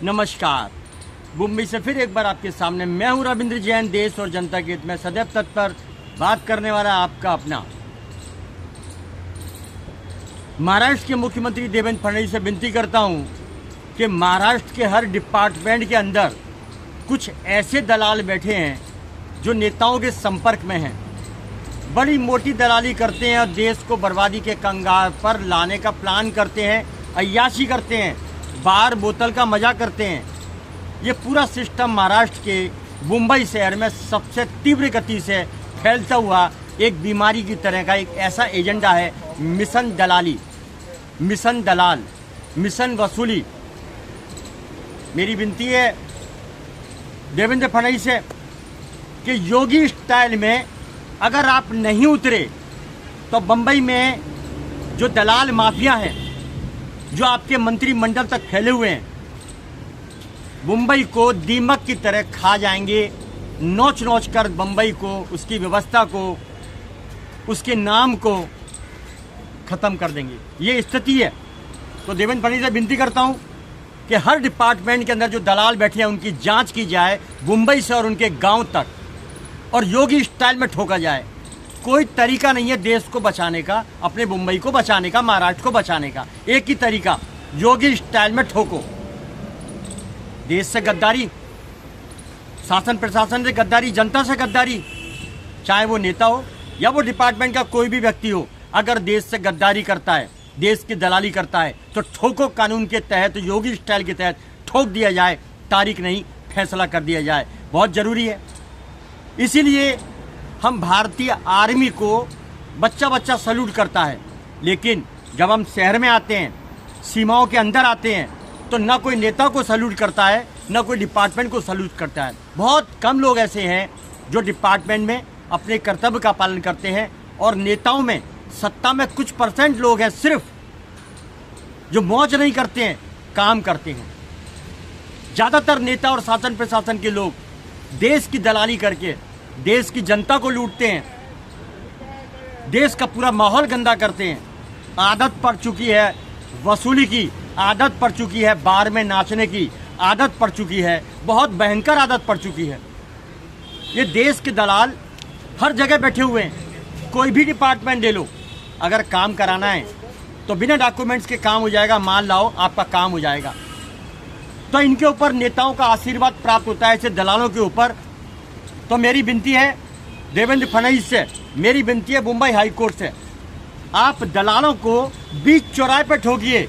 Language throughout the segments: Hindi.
नमस्कार। मुंबई से फिर एक बार आपके सामने मैं हूं रविंद्र जैन, देश और जनता के हित में सदैव तत्पर बात करने वाला आपका अपना। महाराष्ट्र के मुख्यमंत्री देवेंद्र फडणवीस से विनती करता हूं कि महाराष्ट्र के हर डिपार्टमेंट के अंदर कुछ ऐसे दलाल बैठे हैं जो नेताओं के संपर्क में हैं, बड़ी मोटी दलाली करते हैं और देश को बर्बादी के कंगाल पर लाने का प्लान करते हैं, अय्याशी करते हैं, बार बोतल का मजा करते हैं। ये पूरा सिस्टम महाराष्ट्र के मुंबई शहर में सबसे तीव्र गति से फैलता हुआ एक बीमारी की तरह का एक ऐसा एजेंडा है, मिशन दलाली, मिशन दलाल, मिशन वसूली। मेरी विनती है देवेंद्र फडणवीस से कि योगी स्टाइल में अगर आप नहीं उतरे तो बम्बई में जो दलाल माफिया हैं, जो आपके मंत्रिमंडल तक फैले हुए हैं, मुंबई को दीमक की तरह खा जाएंगे, नोच नोच कर बम्बई को, उसकी व्यवस्था को, उसके नाम को ख़त्म कर देंगे। ये स्थिति है। तो देवेंद्र फडणवीस से विनती करता हूँ कि हर डिपार्टमेंट के अंदर जो दलाल बैठे हैं उनकी जांच की जाए, मुंबई से और उनके गांव तक, और योगी स्टाइल में ठोका जाए। कोई तरीका नहीं है देश को बचाने का, अपने मुंबई को बचाने का, महाराष्ट्र को बचाने का। एक ही तरीका, योगी स्टाइल में ठोको। देश से गद्दारी, शासन प्रशासन से गद्दारी, जनता से गद्दारी, चाहे वो नेता हो या वो डिपार्टमेंट का कोई भी व्यक्ति हो, अगर देश से गद्दारी करता है, देश की दलाली करता है तो ठोको। कानून के तहत, योगी स्टाइल के तहत ठोक दिया जाए, तारीख नहीं फैसला कर दिया जाए। बहुत ज़रूरी है। इसीलिए हम भारतीय आर्मी को बच्चा बच्चा सैल्यूट करता है, लेकिन जब हम शहर में आते हैं, सीमाओं के अंदर आते हैं, तो न कोई नेता को सैल्यूट करता है, न कोई डिपार्टमेंट को सैल्यूट करता है। बहुत कम लोग ऐसे हैं जो डिपार्टमेंट में अपने कर्तव्य का पालन करते हैं, और नेताओं में, सत्ता में कुछ परसेंट लोग हैं सिर्फ जो मौज नहीं करते हैं, काम करते हैं। ज़्यादातर नेता और शासन प्रशासन के लोग देश की दलाली करके देश की जनता को लूटते हैं, देश का पूरा माहौल गंदा करते हैं। आदत पड़ चुकी है वसूली की, आदत पड़ चुकी है बार में नाचने की, आदत पड़ चुकी है, बहुत भयंकर आदत पड़ चुकी है। ये देश के दलाल हर जगह बैठे हुए हैं। कोई भी डिपार्टमेंट ले लो, अगर काम कराना है तो बिना डॉक्यूमेंट्स के काम हो जाएगा, माल लाओ आपका काम हो जाएगा। तो इनके ऊपर नेताओं का आशीर्वाद प्राप्त होता है, ऐसे दलालों के ऊपर। तो मेरी विनती है देवेंद्र फडणवीस से, मेरी विनती है मुंबई हाई कोर्ट से, आप दलालों को बीच चौराहे पर ठोकिए।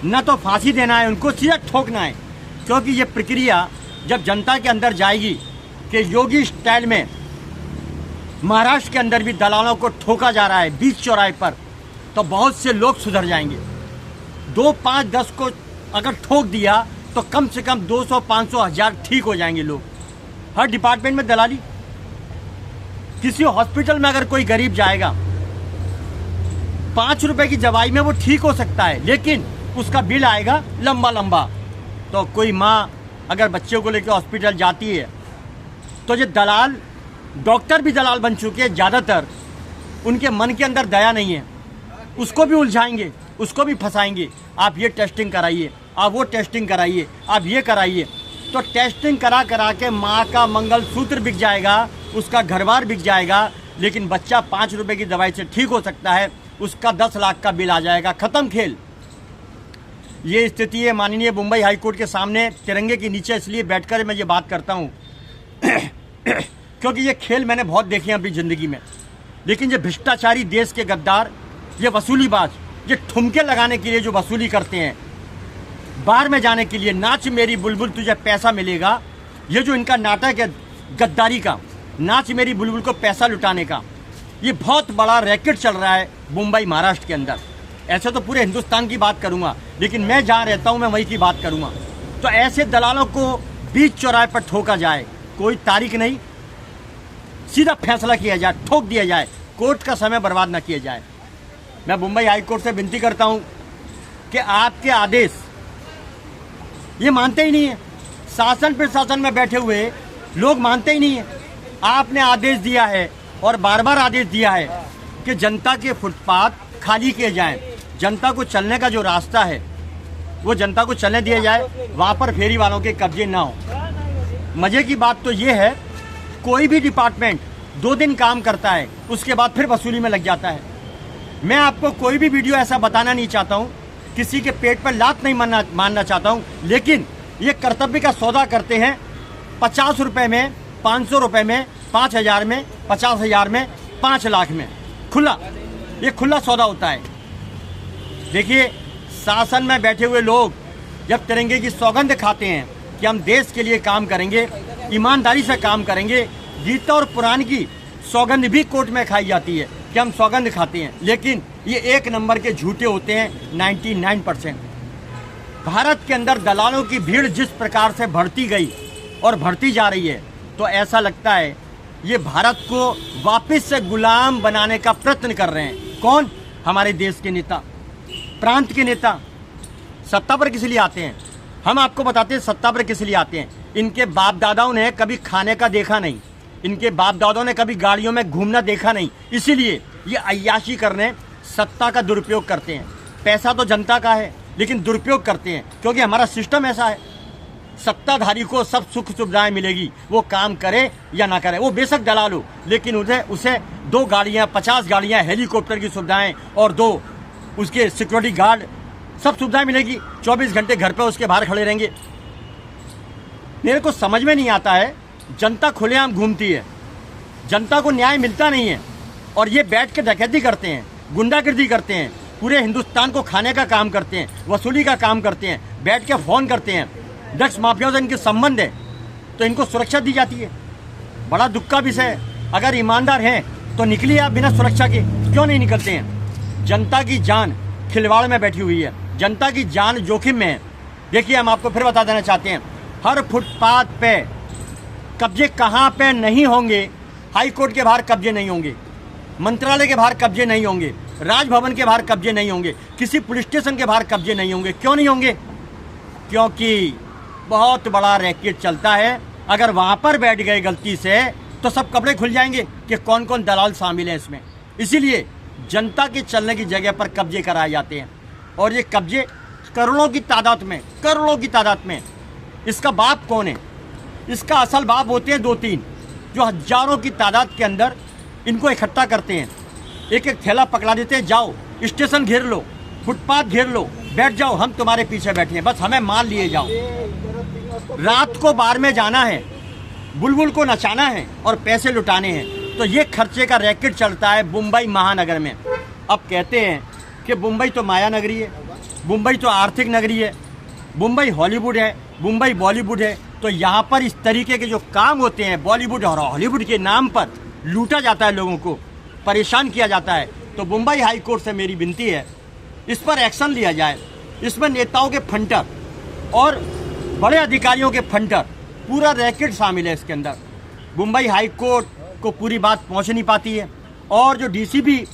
न तो फांसी देना है उनको, सीधा ठोकना है। क्योंकि ये प्रक्रिया जब जनता के अंदर जाएगी कि योगी स्टाइल में महाराष्ट्र के अंदर भी दलालों को ठोका जा रहा है बीच चौराहे पर, तो बहुत से लोग सुधर जाएंगे। 2, 5, 10 को अगर ठोक दिया तो कम से कम 200, 500, 1000 ठीक हो जाएंगे लोग। हर डिपार्टमेंट में दलाली। किसी हॉस्पिटल में अगर कोई गरीब जाएगा, 5 रुपए की दवाई में वो ठीक हो सकता है, लेकिन उसका बिल आएगा लंबा लंबा। तो कोई माँ अगर बच्चों को लेकर हॉस्पिटल जाती है, तो ये दलाल, डॉक्टर भी दलाल बन चुके हैं ज़्यादातर, उनके मन के अंदर दया नहीं है, उसको भी उलझाएंगे, उसको भी फंसाएंगे। आप ये टेस्टिंग कराइए, आप वो टेस्टिंग कराइए, आप ये कराइए। तो टेस्टिंग करा करा के माँ का मंगलसूत्र बिक जाएगा, उसका घरबार बिक जाएगा, लेकिन बच्चा 5 रुपए की दवाई से ठीक हो सकता है, उसका 10 लाख का बिल आ जाएगा, ख़त्म खेल। ये स्थिति है माननीय मुंबई हाई कोर्ट के सामने तिरंगे के नीचे। इसलिए बैठकर मैं ये बात करता हूँ क्योंकि ये खेल मैंने बहुत देखे हैं अपनी ज़िंदगी में। लेकिन ये भ्रष्टाचारी देश के गद्दार, ये वसूलीबाज, ये ठुमके लगाने के लिए जो वसूली करते हैं, बाहर में जाने के लिए, नाच मेरी बुलबुल तुझे पैसा मिलेगा, ये जो इनका नाटक है गद्दारी का, नाच मेरी बुलबुल को पैसा लुटाने का, ये बहुत बड़ा रैकेट चल रहा है मुंबई महाराष्ट्र के अंदर। ऐसे तो पूरे हिंदुस्तान की बात करूंगा, लेकिन मैं जहाँ रहता हूँ मैं वहीं की बात करूंगा। तो ऐसे दलालों को बीच चौराहे पर ठोका जाए, कोई तारीख नहीं, सीधा फैसला किया जाए, ठोक दिया जाए, कोर्ट का समय बर्बाद न किया जाए। मैं मुंबई हाई कोर्ट से विनती करता हूँ कि आपके आदेश ये मानते ही नहीं है। शासन प्रशासन में बैठे हुए लोग मानते ही नहीं है। आपने आदेश दिया है और बार बार आदेश दिया है कि जनता के फुटपाथ खाली किए जाएं, जनता को चलने का जो रास्ता है वो जनता को चलने दिया जाए, वहाँ पर फेरी वालों के कब्जे ना हो। मजे की बात तो ये है, कोई भी डिपार्टमेंट 2 दिन काम करता है, उसके बाद फिर वसूली में लग जाता है। मैं आपको कोई भी वीडियो ऐसा बताना नहीं चाहता हूँ, किसी के पेट पर लात नहीं मारना चाहता हूँ, लेकिन ये कर्तव्य का सौदा करते हैं 50 रुपये में, 500 रुपये में, 5,000 में, 50,000 में, 5 लाख में, खुला, ये खुला सौदा होता है। देखिए, शासन में बैठे हुए लोग जब तिरंगे की सौगंध खाते हैं कि हम देश के लिए काम करेंगे, ईमानदारी से काम करेंगे, गीता और पुराण की सौगंध भी कोर्ट में खाई जाती है कि हम सौगंध खाते हैं, लेकिन ये 1 नंबर के झूठे होते हैं 99%। भारत के अंदर दलालों की भीड़ जिस प्रकार से बढ़ती गई और बढ़ती जा रही है, तो ऐसा लगता है ये भारत को वापस से गुलाम बनाने का प्रयत्न कर रहे हैं। कौन? हमारे देश के नेता, प्रांत के नेता। सत्ता पर किस लिए आते हैं? हम आपको बताते हैं सत्ता पर किस लिए आते हैं। इनके बाप दादाओं ने कभी खाने का देखा नहीं, इनके बाप दादाओं ने कभी गाड़ियों में घूमना देखा नहीं, इसीलिए ये अय्याशी करने, सत्ता का दुरुपयोग करते हैं। पैसा तो जनता का है, लेकिन दुरुपयोग करते हैं, क्योंकि हमारा सिस्टम ऐसा है। सत्ताधारी को सब सुख सुविधाएं मिलेगी, वो काम करे या ना करे, वो बेशक दलाल हो, लेकिन उसे 2 गाड़ियाँ, 50 गाड़ियाँ, हेलीकॉप्टर की सुविधाएं और 2 उसके सिक्योरिटी गार्ड, सब सुविधाएं मिलेगी। 24 घंटे घर पे उसके बाहर खड़े रहेंगे। मेरे को समझ में नहीं आता है, जनता खुलेआम घूमती है, जनता को न्याय मिलता नहीं है, और ये बैठ के डकैती करते हैं, गुंडागर्दी करते हैं, पूरे हिंदुस्तान को खाने का काम करते हैं, वसूली का काम करते हैं, बैठ के फ़ोन करते हैं। ड्रग्स माफियाओं से इनके संबंध है, तो इनको सुरक्षा दी जाती है। बड़ा दुख का विषय है। अगर ईमानदार हैं तो निकलिए आप, बिना सुरक्षा के क्यों नहीं निकलते हैं? जनता की जान खिलवाड़ में बैठी हुई है, जनता की जान जोखिम में है। देखिए, हम आपको फिर बता देना चाहते हैं, हर फुटपाथ पे कब्जे कहाँ पे नहीं होंगे? हाई कोर्ट के बाहर कब्जे नहीं होंगे, मंत्रालय के बाहर कब्जे नहीं होंगे, राजभवन के बाहर कब्जे नहीं होंगे, किसी पुलिस स्टेशन के बाहर कब्जे नहीं होंगे। क्यों नहीं होंगे? क्योंकि बहुत बड़ा रैकेट चलता है। अगर वहाँ पर बैठ गए गलती से, तो सब कपड़े खुल जाएंगे कि कौन कौन दलाल शामिल हैं इसमें। इसीलिए जनता के चलने की जगह पर कब्जे कराए जाते हैं, और ये कब्जे करोड़ों की तादाद में, करोड़ों की तादाद में। इसका बाप कौन है? इसका असल बाप होते हैं 2-3, जो हजारों की तादाद के अंदर इनको इकट्ठा करते हैं। एक एक थैला पकड़ा देते हैं, जाओ स्टेशन घेर लो, फुटपाथ घेर लो, बैठ जाओ, हम तुम्हारे पीछे बैठे हैं, बस हमें माल लिए जाओ। रात को बार में जाना है, बुलबुल को नचाना है और पैसे लुटाने हैं। तो ये खर्चे का रैकेट चलता है मुंबई महानगर में। अब कहते हैं कि मुंबई तो माया नगरी है, मुंबई तो आर्थिक नगरी है, मुंबई हॉलीवुड है, मुंबई बॉलीवुड है। तो यहाँ पर इस तरीके के जो काम होते हैं, बॉलीवुड और हॉलीवुड के नाम पर लूटा जाता है, लोगों को परेशान किया जाता है। तो मुंबई हाई कोर्ट से मेरी विनती है, इस पर एक्शन लिया जाए। इसमें नेताओं के फंटर और बड़े अधिकारियों के फंटर, पूरा रैकेट शामिल है इसके अंदर। मुंबई हाई कोर्ट को पूरी बात पहुंच नहीं पाती है, और जो डीसीपी,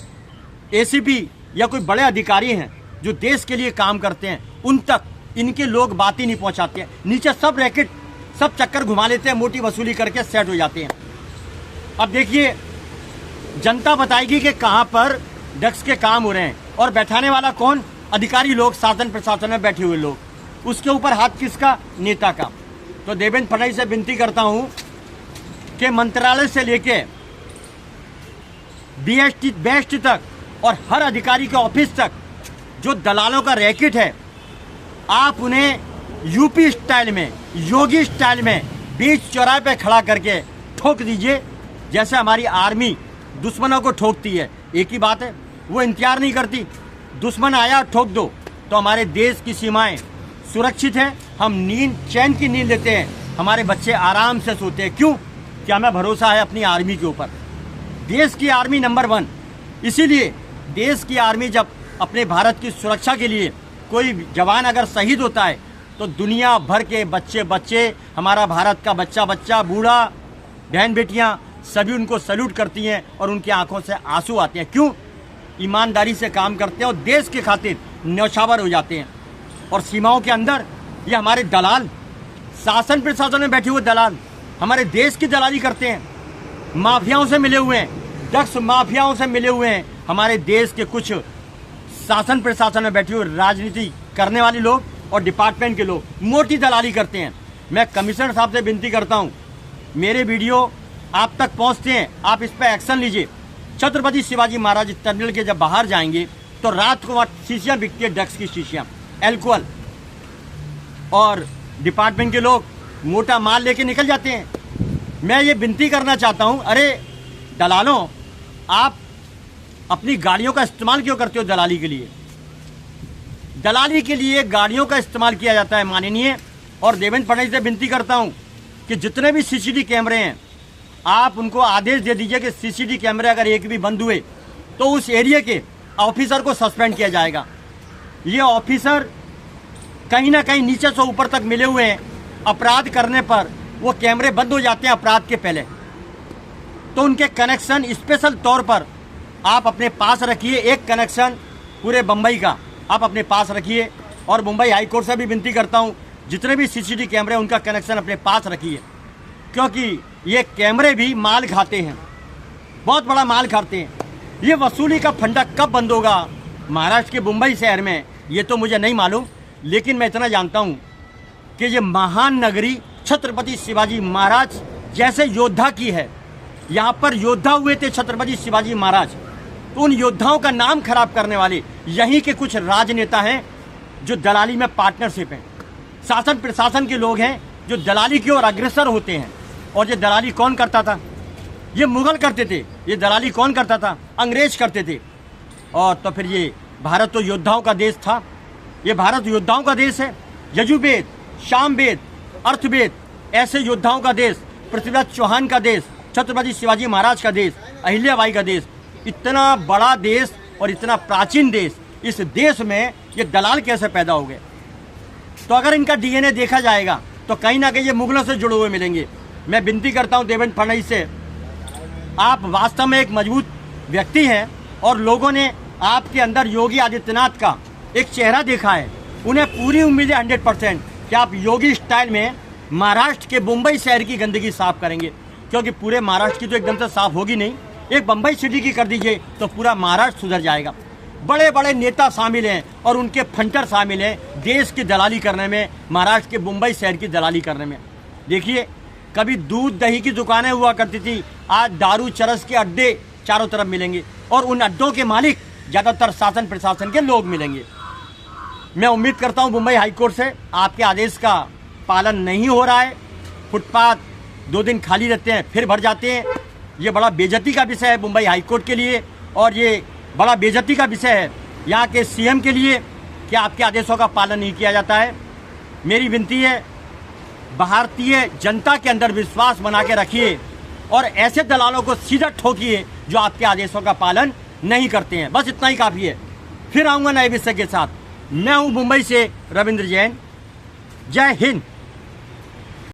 एसीपी या कोई बड़े अधिकारी हैं जो देश के लिए काम करते हैं, उन तक इनके लोग बात ही नहीं पहुंचाते हैं। नीचे सब रैकेट, सब चक्कर घुमा लेते हैं, मोटी वसूली करके सेट हो जाते हैं। अब देखिए, जनता बताएगी कि कहां पर ड्रग्स के काम हो रहे हैं, और बैठाने वाला कौन? अधिकारी लोग, शासन प्रशासन में बैठे हुए लोग। उसके ऊपर हाथ किसका? नेता का। तो देवेंद्र फडणवीस से विनती करता हूं कि मंत्रालय से लेके बेस्ट तक और हर अधिकारी के ऑफिस तक जो दलालों का रैकेट है, आप उन्हें यूपी स्टाइल में, योगी स्टाइल में बीच चौराहे पे खड़ा करके ठोक दीजिए, जैसे हमारी आर्मी दुश्मनों को ठोकती है। एक ही बात है, वो इंतजार नहीं करती, दुश्मन आया ठोक दो। तो हमारे देश की सीमाएं सुरक्षित हैं, हम नींद, चैन की नींद लेते हैं, हमारे बच्चे आराम से सोते हैं। क्यों? क्या हमें भरोसा है अपनी आर्मी के ऊपर। देश की आर्मी नंबर 1। इसीलिए देश की आर्मी जब अपने भारत की सुरक्षा के लिए कोई जवान अगर शहीद होता है, तो दुनिया भर के बच्चे, हमारा भारत का बच्चा, बूढ़ा, बहन बेटियां सभी उनको सल्यूट करती हैं, और उनकी आंखों से आंसू आते हैं। क्यों? ईमानदारी से काम करते हैं और देश के खातिर न्यौछावर हो जाते हैं। और सीमाओं के अंदर ये हमारे दलाल, शासन प्रशासन में बैठे हुए दलाल हमारे देश की दलाली करते हैं, माफियाओं से मिले हुए हैं, ड्रग्स माफियाओं से मिले हुए हैं। हमारे देश के कुछ शासन प्रशासन में बैठे हुए राजनीति करने वाले लोग और डिपार्टमेंट के लोग मोटी दलाली करते हैं। मैं कमिश्नर साहब से विनती करता हूं, मेरे वीडियो आप तक पहुंचते हैं, आप इस पर एक्शन लीजिए। छत्रपति शिवाजी महाराज टर्मिनल के जब बाहर जाएंगे तो रात को वहाँ शीशियाँ बिकती है, ड्रग्स की शीशियाँ, एल्कोहल, और डिपार्टमेंट के लोग मोटा माल लेके निकल जाते हैं। मैं ये विनती करना चाहता हूँ, अरे दलालों, आप अपनी गाड़ियों का इस्तेमाल क्यों करते हो दलाली के लिए? दलाली के लिए गाड़ियों का इस्तेमाल किया जाता है माननीय। और देवेंद्र फडणवीस से विनती करता हूं कि जितने भी सीसीटीवी कैमरे हैं, आप उनको आदेश दे दीजिए कि सीसीटीवी कैमरे अगर एक भी बंद हुए तो उस एरिया के ऑफिसर को सस्पेंड किया जाएगा। ये ऑफिसर कहीं ना कहीं नीचे से ऊपर तक मिले हुए हैं। अपराध करने पर वो कैमरे बंद हो जाते हैं अपराध के पहले, तो उनके कनेक्शन स्पेशल तौर पर आप अपने पास रखिए। एक कनेक्शन पूरे बम्बई का आप अपने पास रखिए। और मुंबई हाईकोर्ट से भी विनती करता हूं, जितने भी सीसीटीवी कैमरे उनका कनेक्शन अपने पास रखिए, क्योंकि ये कैमरे भी माल खाते हैं, बहुत बड़ा माल खाते हैं। ये वसूली का फंडा कब बंद होगा महाराष्ट्र के मुंबई शहर में, ये तो मुझे नहीं मालूम, लेकिन मैं इतना जानता हूं कि ये महान नगरी छत्रपति शिवाजी महाराज जैसे योद्धा की है। यहाँ पर योद्धा हुए थे छत्रपति शिवाजी महाराज, तो उन योद्धाओं का नाम खराब करने वाले यहीं के कुछ राजनेता हैं जो दलाली में पार्टनरशिप हैं। शासन प्रशासन के लोग हैं जो दलाली की ओर अग्रसर होते हैं। और ये दलाली कौन करता था? ये मुगल करते थे। ये दलाली कौन करता था? अंग्रेज करते थे। और तो फिर ये भारत तो योद्धाओं का देश था। ये भारत योद्धाओं का देश है। यजुर्वेद, सामवेद, अर्थवेद, ऐसे योद्धाओं का देश, पृथ्वीराज चौहान का देश, छत्रपति शिवाजी महाराज का देश, अहिल्याबाई का देश। इतना बड़ा देश और इतना प्राचीन देश, इस देश में ये दलाल कैसे पैदा हो गए? तो अगर इनका डीएनए देखा जाएगा तो कहीं ना कहीं ये मुगलों से जुड़े हुए मिलेंगे। मैं विनती करता हूं देवेंद्र फडणवीस से, आप वास्तव में एक मजबूत व्यक्ति हैं और लोगों ने आपके अंदर योगी आदित्यनाथ का एक चेहरा देखा है। उन्हें पूरी उम्मीद है 100% कि आप योगी स्टाइल में महाराष्ट्र के मुंबई शहर की गंदगी साफ करेंगे, क्योंकि पूरे महाराष्ट्र की तो एकदम से साफ होगी नहीं। एक मुंबई सिटी की कर दीजिए तो पूरा महाराष्ट्र सुधर जाएगा। बड़े बड़े नेता शामिल हैं और उनके फंटर शामिल हैं देश की दलाली करने में, महाराष्ट्र के मुंबई शहर की दलाली करने में। देखिए, कभी दूध दही की दुकानें हुआ करती थी, आज दारू चरस के अड्डे चारों तरफ मिलेंगे और उन अड्डों के मालिक ज़्यादातर शासन प्रशासन के लोग मिलेंगे। मैं उम्मीद करता हूं मुंबई हाईकोर्ट से आपके आदेश का पालन नहीं हो रहा है। फुटपाथ 2 दिन खाली रहते हैं फिर भर जाते हैं। ये बड़ा बेइज्जती का विषय है मुंबई हाईकोर्ट के लिए, और ये बड़ा बेइज्जती का विषय है यहाँ के सीएम के लिए कि आपके आदेशों का पालन नहीं किया जाता है। मेरी विनती है, भारतीय जनता के अंदर विश्वास बना के रखिए और ऐसे दलालों को सीधा ठोकिए जो आपके आदेशों का पालन नहीं करते हैं। बस इतना ही काफ़ी है। फिर आऊँगा नए विषय के साथ। मैं हूँ मुंबई से रविंद्र जैन। जय हिंद।